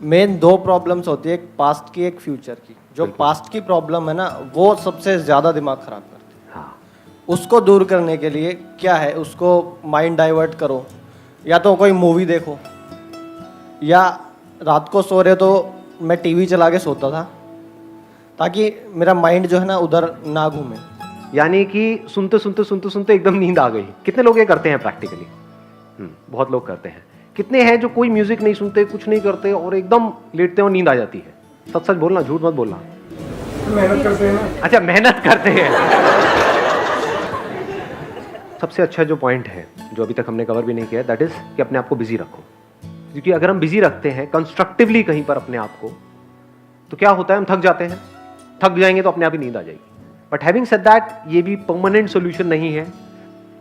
Main दो problems होती है, एक पास्ट की एक फ्यूचर की। जो पास्ट की प्रॉब्लम है ना, वो सबसे ज़्यादा दिमाग खराब करती है। हाँ, उसको दूर करने के लिए क्या है, उसको माइंड डाइवर्ट करो, या तो कोई मूवी देखो, या रात को सो रहे तो मैं टीवी चला के सोता था ताकि मेरा माइंड जो है ना उधर ना घूमे। यानी कि सुनते एकदम नींद आ गई। कितने लोग ये करते हैं प्रैक्टिकली? बहुत लोग करते हैं। कितने हैं जो कोई म्यूजिक नहीं सुनते, कुछ नहीं करते और एकदम लेटते हैं और नींद आ जाती है? सच सच बोलना, झूठ मत बोलना। मेहनत करते हैं ना। अच्छा, मेहनत करते हैं। सबसे अच्छा जो पॉइंट है जो अभी तक हमने कवर भी नहीं किया, दैट इज कि अपने आप को बिजी रखो। क्योंकि अगर हम बिजी रखते हैं कंस्ट्रक्टिवली कहीं पर अपने आप को, तो क्या होता है, हम थक जाते हैं। थक जाएंगे तो अपने आप ही नींद आ जाएगी। बट हैविंग सेड दैट, ये भी परमानेंट सोल्यूशन नहीं है।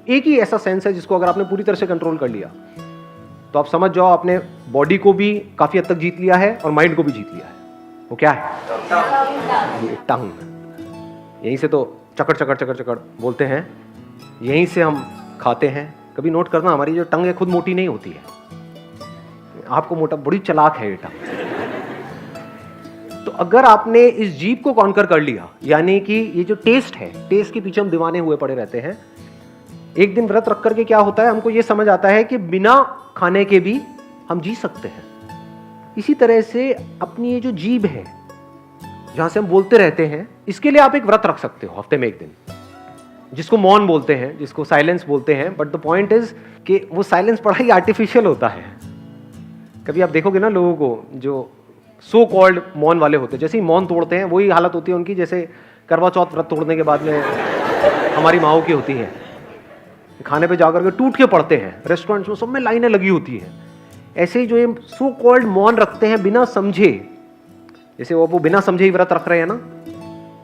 एक ही ऐसा सेंस है जिसको अगर आपने पूरी तरह से कंट्रोल कर लिया तो आप समझ जाओ आपने बॉडी को भी काफी हद तक जीत लिया है और माइंड को भी जीत लिया है। वो क्या है? टंग। यहीं से तो चकड़ चकड़ चकड़ चकड़ बोलते हैं, यहीं से हम खाते हैं। कभी नोट करना, हमारी जो टंग है खुद मोटी नहीं होती है, आपको मोटा, बड़ी चालाक है ये टंग। तो अगर आपने इस जीभ को कॉन्कर कर लिया, यानी कि ये जो टेस्ट है, टेस्ट के पीछे हम दीवाने हुए पड़े रहते हैं। एक दिन व्रत रख करके क्या होता है, हमको ये समझ आता है कि बिना खाने के भी हम जी सकते हैं। इसी तरह से अपनी ये जो जीभ है, जहां से हम बोलते रहते हैं, इसके लिए आप एक व्रत रख सकते हो हफ्ते में एक दिन, जिसको मौन बोलते हैं, जिसको साइलेंस बोलते हैं। बट द पॉइंट इज कि वो साइलेंस बड़ा ही आर्टिफिशियल होता है। कभी आप देखोगे ना लोगों को जो सो कॉल्ड मौन वाले होते हैं, जैसे ही मौन तोड़ते हैं वही हालत होती है उनकी जैसे करवा चौथ व्रत तोड़ने के बाद में हमारी माओ की होती है। खाने पे जाकर के टूट के पड़ते हैं, रेस्टोरेंट्स में सब में लाइनें लगी होती हैं। ऐसे ही जो ये सो कॉल्ड मौन रखते हैं बिना समझे, जैसे वो बिना समझे ही व्रत रख रहे हैं ना,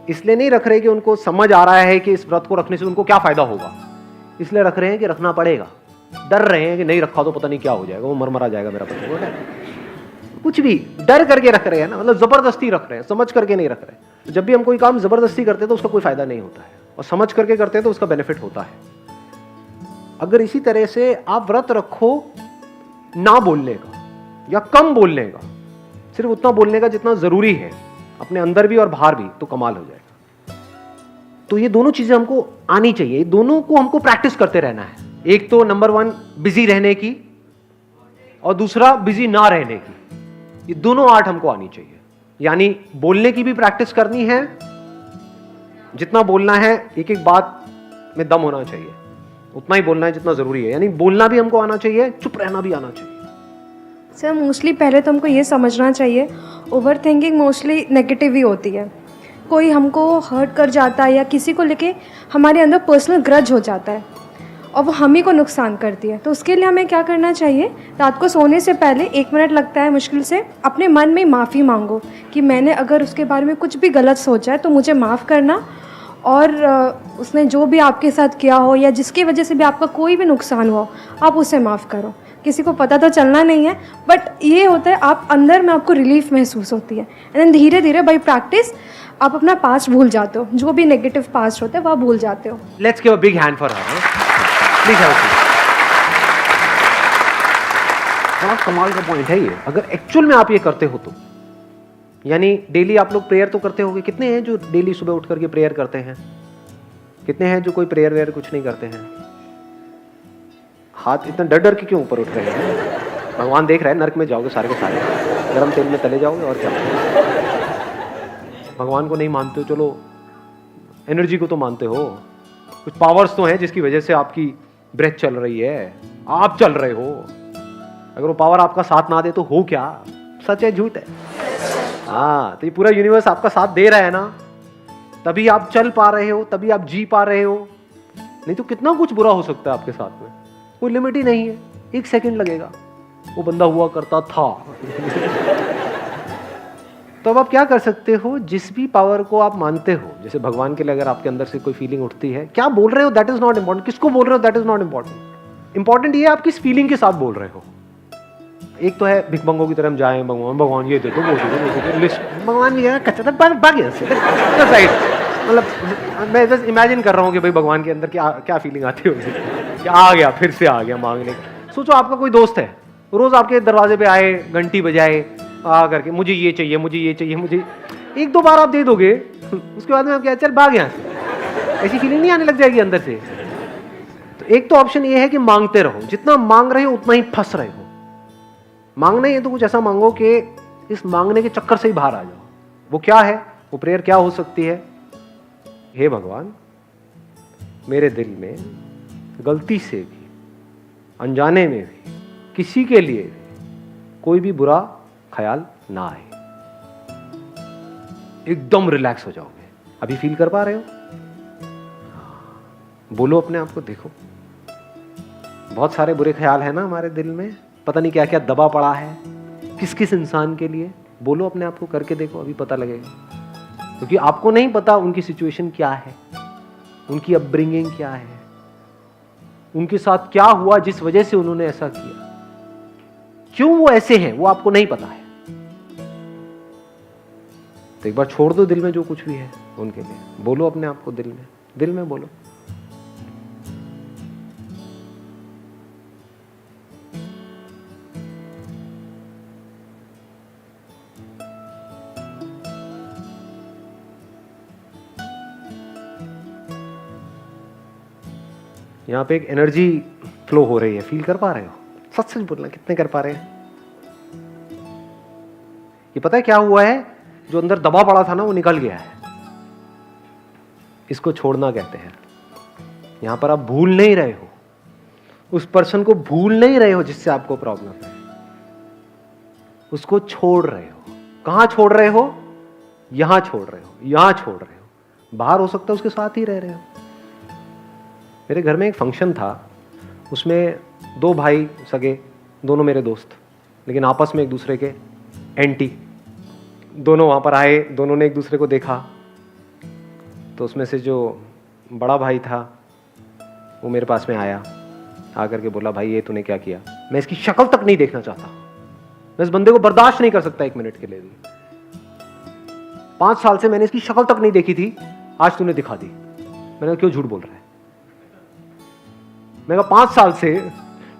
इसलिए नहीं रख रहे कि उनको समझ आ रहा है कि इस व्रत को रखने से उनको क्या फायदा होगा, इसलिए रख रहे हैं कि रखना पड़ेगा। डर रहे हैं कि नहीं रखा तो पता नहीं क्या हो जाएगा, वो मर जाएगा मेरा पति। कुछ भी डर करके रख रहे हैं ना, मतलब जबरदस्ती रख रहे हैं, समझ करके नहीं रख रहे। जब भी हम कोई काम जबरदस्ती करते हैं तो उसका कोई फायदा नहीं होता है, और समझ करके करते हैं तो उसका बेनिफिट होता है। अगर इसी तरह से आप व्रत रखो ना बोलने का या कम बोलने का, सिर्फ उतना बोलने का जितना जरूरी है अपने अंदर भी और बाहर भी, तो कमाल हो जाएगा। तो ये दोनों चीजें हमको आनी चाहिए, दोनों को हमको प्रैक्टिस करते रहना है। एक तो नंबर 1 बिजी रहने की, और दूसरा बिजी ना रहने की। ये दोनों आर्ट हमको आनी चाहिए। यानी बोलने की भी प्रैक्टिस करनी है, जितना बोलना है एक एक बात में दम होना चाहिए, उतना ही बोलना है जितना जरूरी है। यानी बोलना भी हमको आना चाहिए, चुप रहना भी आना चाहिए। सर मोस्टली पहले तो हमको ये समझना चाहिए, ओवर थिंकिंग मोस्टली नेगेटिव ही होती है। कोई हमको हर्ट कर जाता है या किसी को लेके हमारे अंदर पर्सनल ग्रज हो जाता है और वो हम ही को नुकसान करती है। तो उसके लिए हमें क्या करना चाहिए, रात को सोने से पहले 1 मिनट लगता है मुश्किल से, अपने मन में माफ़ी मांगो कि मैंने अगर उसके बारे में कुछ भी गलत सोचा है तो मुझे माफ़ करना, और उसने जो भी आपके साथ किया हो या जिसकी वजह से भी आपका कोई भी नुकसान हुआ हो, आप उसे माफ़ करो। किसी को पता तो चलना नहीं है, बट ये होता है आप अंदर में आपको रिलीफ महसूस होती है। एंड देन धीरे धीरे बाई प्रैक्टिस आप अपना पास्ट भूल जाते हो, जो भी नेगेटिव पास्ट होता है वह भूल जाते हो। Let's give a big hand for her. Please have a seat. बड़ा कमाल का पॉइंट है ये। अगर एक्चुअल में आप ये करते हो तो, यानी डेली आप लोग प्रेयर तो करते होंगे। कितने हैं जो डेली सुबह उठ करके प्रेयर करते हैं? कितने हैं जो कोई प्रेयर वेयर कुछ नहीं करते हैं? हाथ इतना डर डर के क्यों ऊपर उठ रहे हैं? भगवान देख रहा है, नरक में जाओगे सारे के सारे, गरम तेल में तले जाओगे। और क्या, भगवान को नहीं मानते हो, चलो एनर्जी को तो मानते हो। कुछ पावर्स तो हैं जिसकी वजह से आपकी ब्रेथ चल रही है, आप चल रहे हो। अगर वो पावर आपका साथ ना दे तो हो क्या? सच है झूठ है? हाँ, तो ये पूरा यूनिवर्स आपका साथ दे रहा है ना, तभी आप चल पा रहे हो, तभी आप जी पा रहे हो। नहीं तो कितना कुछ बुरा हो सकता है आपके साथ में, कोई लिमिट ही नहीं है। 1 सेकंड लगेगा, वो बंदा हुआ करता था। तो अब आप क्या कर सकते हो, जिस भी पावर को आप मानते हो, जैसे भगवान के लिए अगर आपके अंदर से कोई फीलिंग उठती है, क्या बोल रहे हो दैट इज नॉट इंपॉर्टेंट, किसको बोल रहे हो that is not important. Important ये है आप किस फीलिंग के साथ बोल रहे हो। एक तो है भिखमंगों की तरह हम जाएं, भगवान भगवान ये दे दो, वो दे दो, लिस्ट भगवान भी है कच्चा राइट। मतलब मैं बस इमेजिन कर रहा हूँ कि भाई भगवान के अंदर क्या क्या फीलिंग आती होगी कि आ गया, फिर से आ गया मांगने। सोचो आपका कोई दोस्त है, रोज आपके दरवाजे पे आए, घंटी बजाए, आ करके मुझे ये चाहिए, मुझे ये चाहिए, मुझे एक दो बार आप दे दोगे, उसके बाद में आप क्या, चल भाग यहाँ से, ऐसी फीलिंग नहीं आने लग जाएगी अंदर से। तो एक तो ऑप्शन ये है कि मांगते रहो, जितना मांग रहे हो उतना ही फंस रहे हो। मांगना ही है तो कुछ ऐसा मांगो कि इस मांगने के चक्कर से ही बाहर आ जाओ। वो क्या है, वो प्रेयर क्या हो सकती है? हे भगवान, मेरे दिल में गलती से भी, अनजाने में भी, किसी के लिए भी कोई भी बुरा ख्याल ना आए। एकदम रिलैक्स हो जाओगे। अभी फील कर पा रहे हो? बोलो अपने आप को, देखो बहुत सारे बुरे ख्याल है ना हमारे दिल में, पता नहीं क्या क्या दबा पड़ा है किस किस इंसान के लिए। बोलो अपने आप को, करके देखो, अभी पता लगेगा। क्योंकि आपको नहीं पता उनकी सिचुएशन क्या है, उनकी अपब्रिंगिंग क्या है, उनके साथ क्या हुआ जिस वजह से उन्होंने ऐसा किया, क्यों वो ऐसे हैं, वो आपको नहीं पता है। तो एक बार छोड़ दो दिल में जो कुछ भी है उनके लिए। बोलो अपने आप को दिल में बोलो। यहां पे एक एनर्जी फ्लो हो रही है, फील कर पा रहे हो? सच सच बोलना, कितने कर पा रहे हैं? ये पता है क्या हुआ है, जो अंदर दबा पड़ा था ना वो निकल गया है। इसको छोड़ना कहते हैं। यहां पर आप भूल नहीं रहे हो, उस पर्सन को भूल नहीं रहे हो जिससे आपको प्रॉब्लम है, उसको छोड़ रहे हो। कहां छोड़ रहे हो? यहां छोड़ रहे हो, यहां छोड़ रहे हो। बाहर हो सकता है उसके साथ ही रह रहे हो। मेरे घर में एक फंक्शन था, उसमें दो भाई सगे, दोनों मेरे दोस्त, लेकिन आपस में एक दूसरे के एंटी। दोनों वहाँ पर आए, दोनों ने एक दूसरे को देखा। तो उसमें से जो बड़ा भाई था वो मेरे पास में आया, आकर के बोला, भाई ये तूने क्या किया? मैं इसकी शक्ल तक नहीं देखना चाहता, मैं इस बंदे को बर्दाश्त नहीं कर सकता एक मिनट के लिए भी। 5 साल से मैंने इसकी शक्ल तक नहीं देखी थी, आज तूने दिखा दी। मैंने कहा क्यों झूठ बोल रहा है? मैं कहा 5 साल से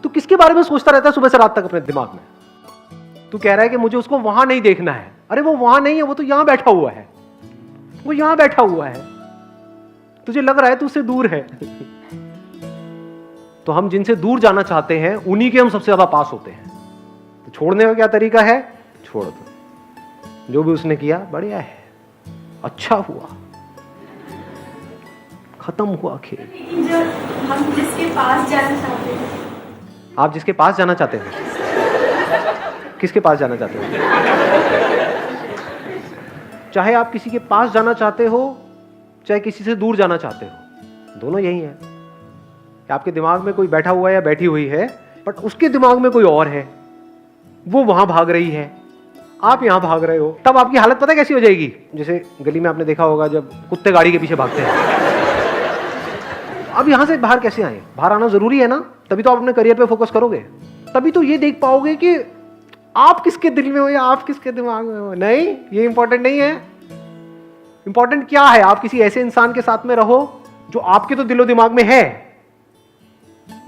तू किसके बारे में सोचता रहता है सुबह से रात तक अपने दिमाग में? तू कह रहा है कि मुझे उसको वहां नहीं देखना है। अरे वो वहां नहीं है, वो तो यहां बैठा हुआ है, वो यहां बैठा हुआ है। तुझे लग रहा है तू उससे दूर है। तो हम जिनसे दूर जाना चाहते हैं उन्हीं के हम सबसे ज्यादा पास होते हैं। तो छोड़ने का क्या तरीका है? छोड़ दो। जो भी उसने किया बढ़िया है, अच्छा हुआ, खत्म हुआ खेल। हम जिसके पास जाना चाहते हैं, आप जिसके पास जाना चाहते हैं, किसके पास जाना चाहते हो? चाहे आप किसी के पास जाना चाहते हो, चाहे किसी से दूर जाना चाहते हो, दोनों यही है कि आपके दिमाग में कोई बैठा हुआ है या बैठी हुई है, बट उसके दिमाग में कोई और है, वो वहां भाग रही है, आप यहां भाग रहे हो। तब आपकी हालत पता है कैसी हो जाएगी? जैसे गली में आपने देखा होगा जब कुत्ते गाड़ी के पीछे भागते हैं। अब यहां से बाहर कैसे आए? बाहर आना जरूरी है ना, तभी तो आप अपने करियर पे फोकस करोगे, तभी तो ये देख पाओगे कि आप किसके दिल में हो या आप किसके दिमाग में हो। नहीं, ये इंपॉर्टेंट नहीं है। इंपॉर्टेंट क्या है? आप किसी ऐसे इंसान के साथ में रहो जो आपके तो दिलो दिमाग में है,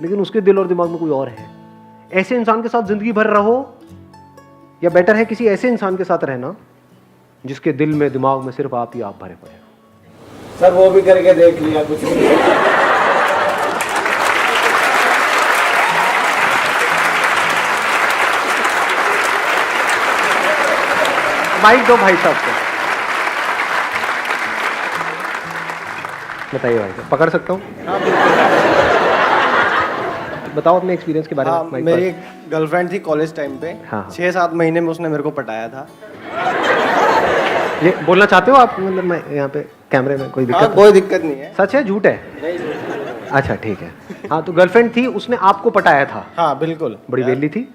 लेकिन उसके दिल और दिमाग में कोई और है। ऐसे इंसान के साथ जिंदगी भर रहो, या बेटर है किसी ऐसे इंसान के साथ रहना जिसके दिल में दिमाग में सिर्फ आप ही आप भरे पड़े हो। सर वो भी करके देख लिया, कुछ नहीं। माइक दो भाई साहब को। बताइए भाई साहब, पकड़ सकता हूँ? बताओ अपने एक्सपीरियंस के बारे में। माइक मेरी पर। एक गर्लफ्रेंड थी कॉलेज टाइम पे। हाँ। 6-7 महीने में उसने मेरे को पटाया था। ये बोलना चाहते हो आप? मतलब मैं यहाँ पे कैमरे में कोई हाँ, दिक्कत? कोई दिक्कत नहीं है। सच है झूठ है? अच्छा ठीक है। हाँ, तो गर्लफ्रेंड थी, उसने आपको पटाया था? हाँ बिल्कुल। बड़ी वेली थी?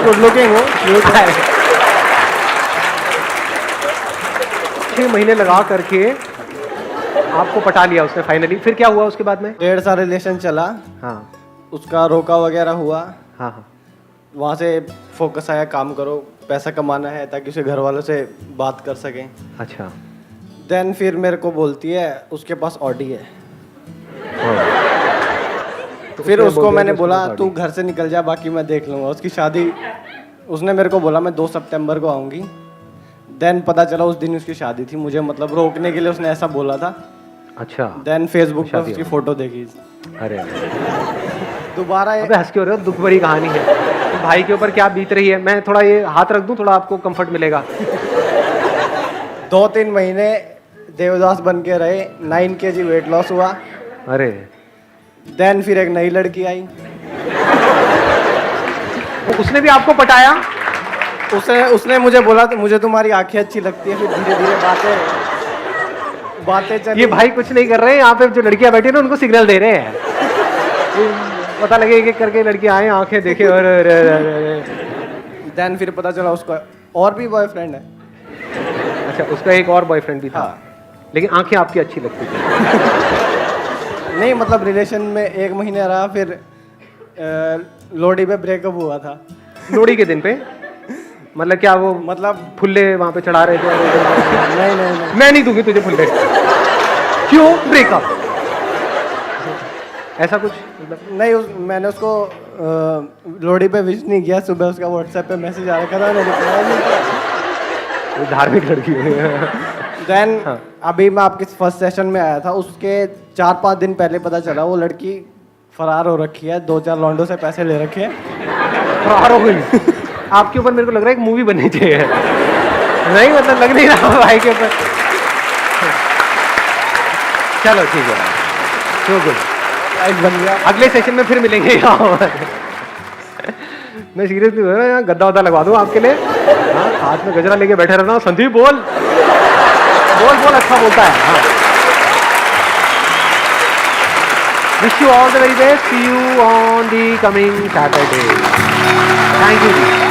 गुड लुकिंग हो। 6 महीने लगा करके आपको पटा लिया उसने फाइनली। फिर क्या हुआ उसके बाद में? 1.5 साल रिलेशन चला। हाँ उसका रोका वगैरह हुआ। हाँ हाँ। वहाँ से फोकस आया, काम करो, पैसा कमाना है ताकि उसे घर वालों से बात कर सकें। अच्छा। देन फिर मेरे को बोलती है उसके पास ऑडी है। तो फिर उसने उसको बोल दिया मैंने कि बोला उसके तू पास घर से निकल जा, बाकी मैं देख लूंगा। उसकी शादी उसने मेरे को बोला मैं 2 सितंबर को आऊँगी। देन पता चला उस दिन उसकी शादी थी, मुझे मतलब रोकने के लिए उसने ऐसा बोला था। अच्छा। देन फेसबुक पर शादी उसकी हो। फ़ोटो देखी। अरे दोबारा अबे हंस क्यों रहे हो, दुख भरी कहानी है। तो भाई के ऊपर क्या बीत रही है, मैं थोड़ा ये हाथ रख दूं, थोड़ा आपको कंफर्ट मिलेगा। 2-3 महीने देवदास बन के रहे, 9 kg वेट लॉस हुआ। अरे देन फिर एक नई लड़की आई, उसने भी आपको पटाया? उसने मुझे बोला तो मुझे तुम्हारी आंखें अच्छी लगती है। फिर धीरे धीरे बातें चली। ये भाई कुछ नहीं कर रहे हैं, यहाँ पे जो लड़कियां बैठी है ना उनको सिग्नल दे रहे हैं। पता लगे एक एक करके लड़की आए, आंखें देखे और देन फिर पता चला उसका और भी बॉयफ्रेंड है। अच्छा, उसका एक और बॉयफ्रेंड भी था। हाँ। लेकिन आंखें आपकी अच्छी लगती थी। नहीं मतलब रिलेशन में 1 महीने रहा, फिर लोहड़ी पे ब्रेकअप हुआ था। लोहड़ी के दिन पे मतलब क्या वो मतलब फुल्ले वहां पे चढ़ा रहे थे? नहीं मैं नहीं दूंगी तुझे फुल्ले। क्यों ब्रेकअप? ऐसा कुछ मतलब? नहीं मैंने उसको लोहड़ी पे विश नहीं किया। सुबह उसका व्हाट्सएप पे मैसेज आ रखा था, मैंने रिप्लाई नहीं किया। वो धार्मिक लड़की है। देन हाँ। अभी मैं आपके फर्स्ट सेशन में आया था, उसके 4-5 दिन पहले पता चला वो लड़की फरार हो रखी है। 2-4 लॉन्डो से पैसे ले रखे हैं। फरार हो गई। आपके ऊपर मेरे को लग रहा है एक मूवी बननी चाहिए। नहीं मतलब लग नहीं रहा भाई के ऊपर। चलो ठीक है, सो गुड, बन गया। अगले सेशन में फिर मिलेंगे यहाँ। मैं सीरियसली बोल रहा हूँ, यहाँ गद्दा वद्दा लगवा दूँ आपके लिए। हाँ, हाथ में गजरा लेके बैठे रहना। संदीप बोल बोल बोल, अच्छा बोलता है। हाँ, wish you all the very best, see you on the coming Saturday. Thank you ji.